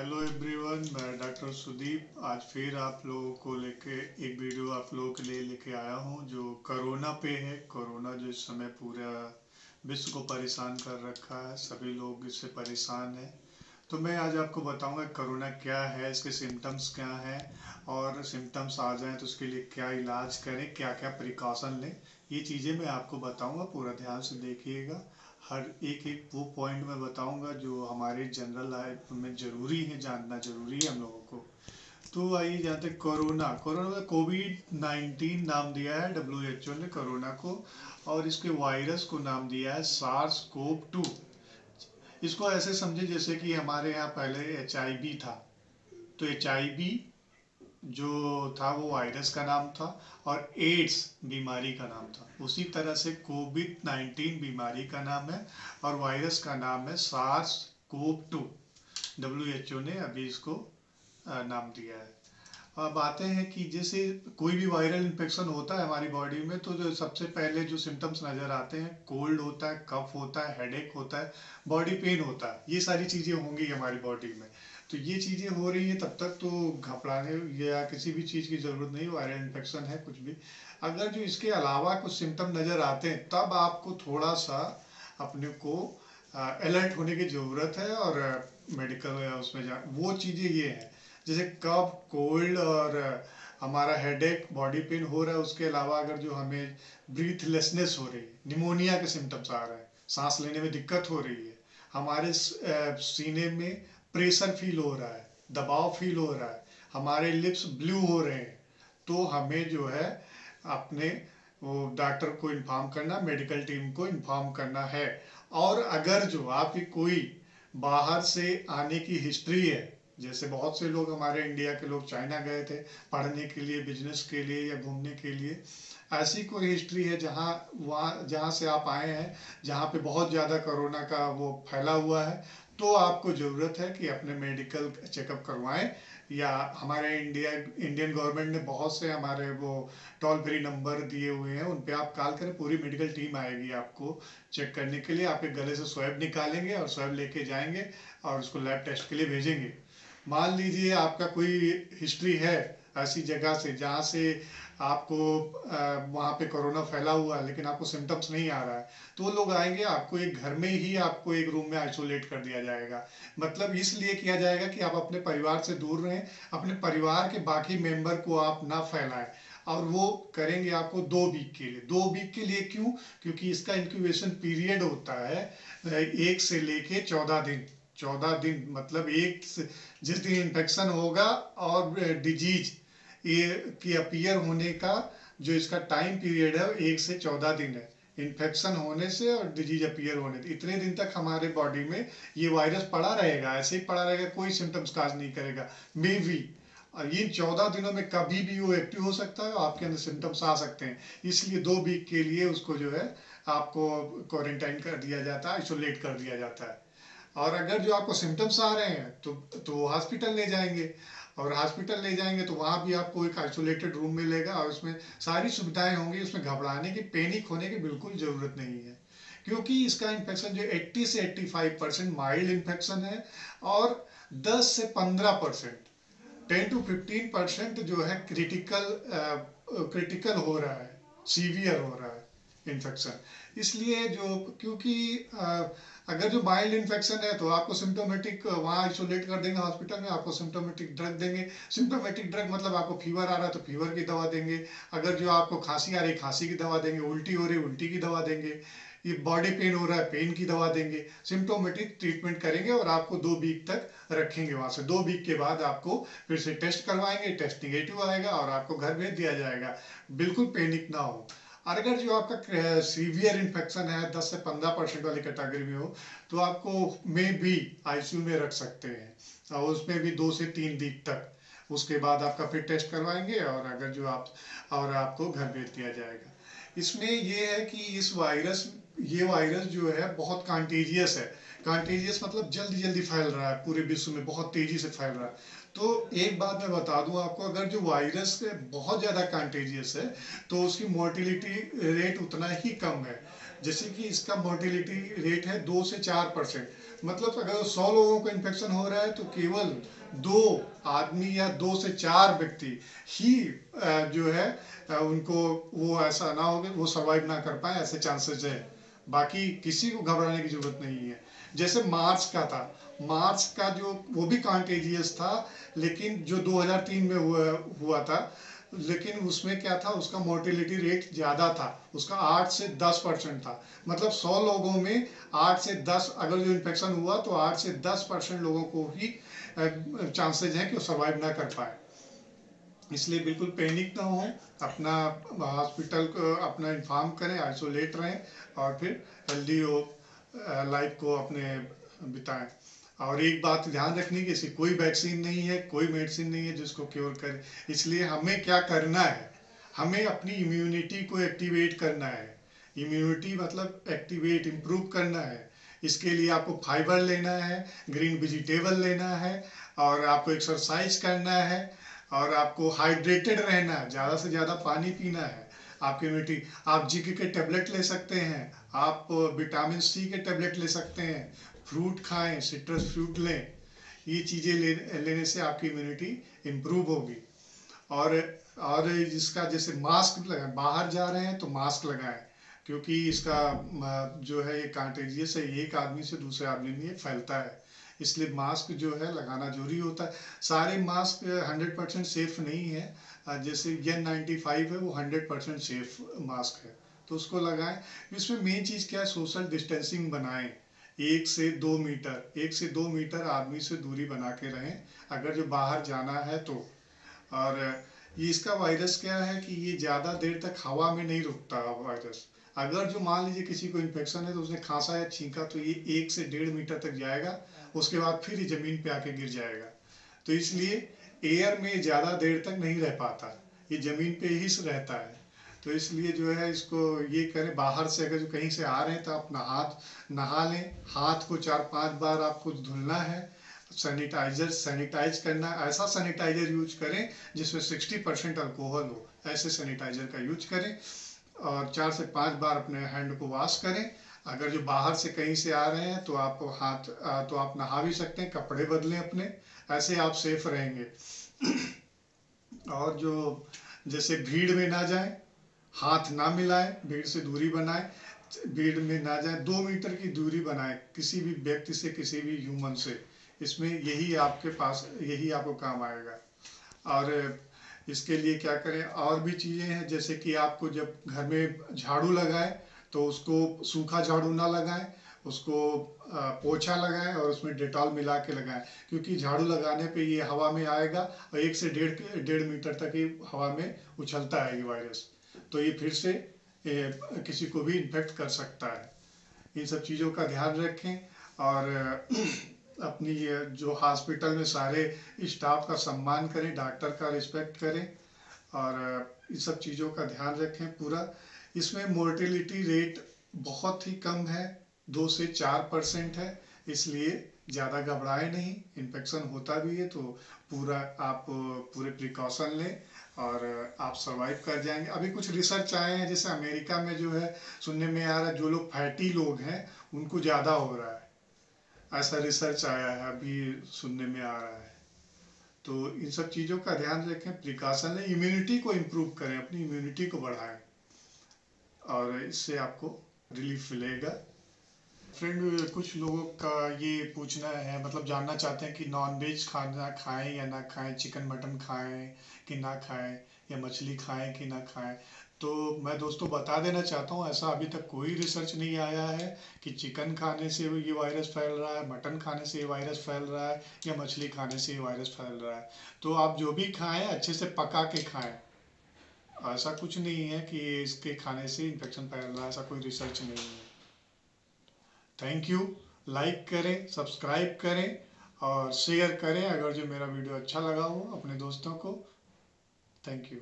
Hello everyone, मैं doctor Sudeep आज फिर आप लोगों को लेके एक वीडियो आप लोगों के लिए लेके आया हूं जो कोरोना पे है। कोरोना जो इस समय पूरा विश्व को परेशान कर रखा है, सभी लोग इससे परेशान हैं। तो मैं आज आपको बताऊंगा कोरोना क्या है, इसके सिम्टम्स क्या हैं और सिम्टम्स आ जाएं तो उसके लिए क्या इलाज करें, क्या क्या प्रिकॉशन लें। ये चीज़ें मैं आपको बताऊंगा, पूरा ध्यान से देखिएगा। हर एक एक वो पॉइंट मैं बताऊंगा जो हमारे जनरल लाइफ में ज़रूरी है, जानना ज़रूरी है हम लोगों को। तो आइए जानते हैं कोरोना। कोरोना का कोविड-19 नाम दिया है WHO ने कोरोना को, और इसके वायरस को नाम दिया है SARS-CoV-2। इसको ऐसे समझे जैसे कि हमारे यहाँ पहले HIV था, तो HIV जो था वो वायरस का नाम था और एड्स बीमारी का नाम था। उसी तरह से कोविड-19 बीमारी का नाम है और वायरस का नाम है SARS-CoV-2। WHO ने अभी इसको नाम दिया है। अब आते हैं कि जैसे कोई भी वायरल इन्फेक्शन होता है हमारी बॉडी में, तो जो सबसे पहले जो सिम्टम्स नज़र आते हैं, कोल्ड होता है, कफ होता है, हेडेक होता है, बॉडी पेन होता है। ये सारी चीज़ें होंगी हमारी बॉडी में। तो ये चीज़ें हो रही हैं तब तक तो घबराने या किसी भी चीज़ की ज़रूरत नहीं, वायरल इन्फेक्शन है कुछ भी। अगर जो इसके अलावा कुछ सिम्टम नज़र आते हैं तब आपको थोड़ा सा अपने को अलर्ट होने की ज़रूरत है और मेडिकल उसमें जा वो चीज़ें ये हैं जैसे कफ, कोल्ड और हमारा हेडेक, बॉडी पेन हो रहा है। उसके अलावा अगर जो हमें ब्रीथलेसनेस हो रही है, निमोनिया के सिम्टम्स आ रहे हैं, सांस लेने में दिक्कत हो रही है, हमारे सीने में प्रेशर फील हो रहा है, दबाव फील हो रहा है, हमारे लिप्स ब्लू हो रहे हैं, तो हमें जो है अपने वो डॉक्टर को इन्फॉर्म करना, मेडिकल टीम को इन्फॉर्म करना है। और अगर जो आपकी कोई बाहर से आने की हिस्ट्री है, जैसे बहुत से लोग हमारे इंडिया के लोग चाइना गए थे पढ़ने के लिए, बिजनेस के लिए या घूमने के लिए, ऐसी कोई हिस्ट्री है जहाँ से आप आए हैं जहाँ पे बहुत ज़्यादा कोरोना का वो फैला हुआ है, तो आपको ज़रूरत है कि अपने मेडिकल चेकअप करवाएं। या हमारे इंडियन गवर्नमेंट ने बहुत से हमारे वो टोल फ्री नंबर दिए हुए हैं, उन पे आप कॉल करें, पूरी मेडिकल टीम आएगी आपको चेक करने के लिए। आपके गले से स्वैब निकालेंगे और स्वैब लेके जाएंगे और उसको लैब टेस्ट के लिए भेजेंगे। मान लीजिए आपका कोई हिस्ट्री है ऐसी जगह से जहाँ से आपको वहाँ पे कोरोना फैला हुआ है लेकिन आपको सिम्टम्स नहीं आ रहा है, तो वो लोग आएंगे, आपको एक घर में ही आपको एक रूम में आइसोलेट कर दिया जाएगा। मतलब इसलिए किया जाएगा कि आप अपने परिवार से दूर रहें, अपने परिवार के बाकी मेंबर को आप ना फैलाएं। और वो करेंगे आपको 2 वीक के लिए। 2 वीक के लिए क्यों? क्योंकि इसका इंक्यूबेशन पीरियड होता है 1 से लेके 14 दिन। 14 दिन मतलब जिस दिन इन्फेक्शन होगा और डिजीज ये की अपीयर होने का जो इसका टाइम पीरियड है 1 से 14 दिन है। इन्फेक्शन होने से और डिजीज अपीयर होने से इतने दिन तक हमारे बॉडी में ये वायरस पड़ा रहेगा, ऐसे ही पड़ा रहेगा, कोई सिम्टम्स काज नहीं करेगा। मे बी और इन 14 दिनों में कभी भी वो एक्टिव हो सकता है, आपके अंदर सिम्टम्स आ सकते हैं। इसलिए 2 वीक के लिए उसको जो है आपको क्वारंटाइन कर दिया जाता है, आइसोलेट कर दिया जाता है। और अगर जो आपको सिम्टम्स आ रहे हैं तो हॉस्पिटल ले जाएंगे, और हॉस्पिटल ले जाएंगे तो वहाँ भी आपको एक आइसोलेटेड रूम मिलेगा और उसमें सारी सुविधाएं होंगी। उसमें घबराने की, पैनिक होने की बिल्कुल ज़रूरत नहीं है, क्योंकि इसका इन्फेक्शन जो 80 से 85% माइल्ड इन्फेक्शन है और 10 से 15%, 10 to 15% जो है क्रिटिकल हो रहा है, सीवियर हो रहा है इन्फेक्शन। इसलिए जो क्योंकि अगर जो माइल्ड इन्फेक्शन है तो आपको सिम्टोमेटिक वहाँ आइसोलेट कर देंगे हॉस्पिटल में, आपको सिम्टोमेटिक ड्रग देंगे। सिम्टोमेटिक ड्रग मतलब आपको फीवर आ रहा है तो फीवर की दवा देंगे, अगर जो आपको खांसी आ रही है खांसी की दवा देंगे, उल्टी हो रही है उल्टी की दवा देंगे, ये बॉडी पेन हो रहा है पेन की दवा देंगे। सिम्टोमेटिक ट्रीटमेंट करेंगे और आपको 2 वीक तक रखेंगे वहाँ से। 2 वीक के बाद आपको फिर से टेस्ट करवाएंगे, टेस्ट निगेटिव आएगा और आपको घर भेज दिया जाएगा। बिल्कुल पैनिक ना हो। और अगर जो आपका सीवियर इन्फेक्शन है 10 से 15% वाली कैटेगरी में हो, तो आपको में भी आईसीयू में रख सकते हैं और उसमें भी 2 से 3 वीक तक। उसके बाद आपका फिर टेस्ट करवाएंगे और अगर जो आप और आपको घर भेज दिया जाएगा। इसमें ये है कि ये वायरस जो है बहुत कांटेजियस है। कांटेजियस मतलब जल्दी जल्दी फैल रहा है, पूरे विश्व में बहुत तेजी से फैल रहा है। तो एक बात मैं बता दूं आपको, अगर जो वायरस बहुत ज़्यादा कांटेजियस है तो उसकी मोर्टिलिटी रेट उतना ही कम है। जैसे कि इसका मोर्टेलिटी रेट है 2 से 4%। मतलब अगर 100 लोगों को इन्फेक्शन हो रहा है तो केवल 2 आदमी या 2 से 4 व्यक्ति ही जो है उनको वो ऐसा ना हो, वो सर्वाइव ना कर पाए, ऐसे चांसेस है। बाकी किसी को घबराने की जरूरत नहीं है। जैसे मार्च का था, मार्च का जो वो भी कांटेजियस था, लेकिन जो 2003 में हुआ था, लेकिन उसमें क्या था, उसका मोर्टेलिटी रेट ज़्यादा था, उसका 8 से 10% था। मतलब 100 लोगों में 8 से 10, अगर जो इन्फेक्शन हुआ तो 8 से 10% लोगों को ही चांसेज हैं कि वो सर्वाइव ना कर पाए। इसलिए बिल्कुल पैनिक ना हो, अपना हॉस्पिटल को अपना इन्फॉर्म करें, आइसोलेट रहें और फिर हेल्दी लाइफ को अपने बिताएं। और एक बात ध्यान रखने की, इसकी कोई वैक्सीन नहीं है, कोई मेडिसिन नहीं है जिसको क्योर करे। इसलिए हमें क्या करना है, हमें अपनी इम्यूनिटी को एक्टिवेट करना है। इम्यूनिटी मतलब एक्टिवेट, इम्प्रूव करना है। इसके लिए आपको फाइबर लेना है, ग्रीन वेजिटेबल लेना है, और आपको एक्सरसाइज करना है, और आपको हाइड्रेटेड रहना है, ज़्यादा से ज़्यादा पानी पीना है। आपकी इम्यूनिटी, आप जीके के टेबलेट ले सकते हैं, आप विटामिन सी के टेबलेट ले सकते हैं, फ्रूट खाएं, सिट्रस फ्रूट लें। ये चीज़ें लेने से आपकी इम्यूनिटी इम्प्रूव होगी। और इसका जैसे मास्क लगाएं, बाहर जा रहे हैं तो मास्क लगाएं, क्योंकि इसका जो है ये कांटेजियस है, एक आदमी से दूसरे आदमी में ये फैलता है। इसलिए मास्क जो है लगाना जरूरी होता है। सारे मास्क 100% सेफ नहीं है। जैसे N95 है, वो 100% सेफ मास्क है, तो उसको लगाएं। इसमें मेन चीज़ क्या है, सोशल डिस्टेंसिंग बनाएं। 1 से 2 मीटर आदमी से दूरी बना के रहें, अगर जो बाहर जाना है तो। और ये इसका वायरस क्या है कि ये ज़्यादा देर तक हवा में नहीं रुकता वायरस। अगर जो मान लीजिए किसी को इन्फेक्शन है तो उसने खांसा या छींका तो ये 1 से 1.5 मीटर तक जाएगा, उसके बाद फिर ये ज़मीन पे आके गिर जाएगा। तो इसलिए एयर में ज़्यादा देर तक नहीं रह पाता, ये ज़मीन पे ही रहता है। तो इसलिए जो है इसको ये करें, बाहर से अगर जो कहीं से आ रहे हैं तो आप नहा लें, हाथ को 4-5 बार आपको धुलना है, सैनिटाइज करना, ऐसा सैनिटाइजर यूज करें जिसमें 60% अल्कोहल हो, ऐसे सैनिटाइजर का यूज करें। और 4 से 5 बार अपने हैंड को वॉश करें। अगर जो बाहर से कहीं से आ रहे हैं तो आप नहा भी सकते हैं, कपड़े बदलें अपने, ऐसे आप सेफ रहेंगे। और जो जैसे भीड़ में ना जाएं, हाथ ना मिलाएं, भीड़ से दूरी बनाएं, भीड़ में ना जाएं, 2 मीटर की दूरी बनाएं किसी भी व्यक्ति से, किसी भी ह्यूमन से। इसमें यही आपके पास, यही आपको काम आएगा। और इसके लिए क्या करें, और भी चीज़ें हैं, जैसे कि आपको जब घर में झाड़ू लगाएं तो उसको सूखा झाड़ू ना लगाएं, उसको पोछा लगाएं और उसमें डेटॉल मिला के लगाएं, क्योंकि झाड़ू लगाने पे ये हवा में आएगा और 1 से 1.5 मीटर तक ये हवा में उछलता है ये वायरस, तो ये फिर से किसी को भी इन्फेक्ट कर सकता है। इन सब चीज़ों का ध्यान रखें। और अपनी जो हॉस्पिटल में सारे स्टाफ का सम्मान करें, डॉक्टर का रिस्पेक्ट करें, और इन सब चीज़ों का ध्यान रखें पूरा। इसमें मोर्टेलिटी रेट बहुत ही कम है, 2 से 4% है, इसलिए ज़्यादा घबराए नहीं। इन्फेक्शन होता भी है तो आप पूरे प्रिकॉशन लें और आप सर्वाइव कर जाएंगे। अभी कुछ रिसर्च आए हैं, जैसे अमेरिका में जो है सुनने में आ रहा है, जो लोग फैटी लोग हैं उनको ज़्यादा हो रहा है, ऐसा रिसर्च आया है, अभी सुनने में आ रहा है। तो इन सब चीज़ों का ध्यान रखें, प्रिकॉशन लें, इम्यूनिटी को इम्प्रूव करें, अपनी इम्यूनिटी को बढ़ाएं, और इससे आपको रिलीफ मिलेगा। फ्रेंड, कुछ लोगों का ये पूछना है, मतलब जानना चाहते हैं कि नॉनवेज खाना खाएं या ना खाएं, चिकन मटन खाएं कि ना खाएं, या मछली खाएं कि ना खाएं। तो मैं दोस्तों बता देना चाहता हूँ, ऐसा अभी तक कोई रिसर्च नहीं आया है कि चिकन खाने से ये वायरस फैल रहा है, मटन खाने से ये वायरस फैल रहा है, या मछली खाने से ये वायरस फैल रहा है। तो आप जो भी खाएं अच्छे से पका के खाएं। ऐसा कुछ नहीं है कि इसके खाने से इन्फेक्शन फैल रहा है, ऐसा कोई रिसर्च नहीं है। Thank you. लाइक करें, सब्सक्राइब करें और शेयर करें अगर जो मेरा वीडियो अच्छा लगा हो अपने दोस्तों को। Thank you.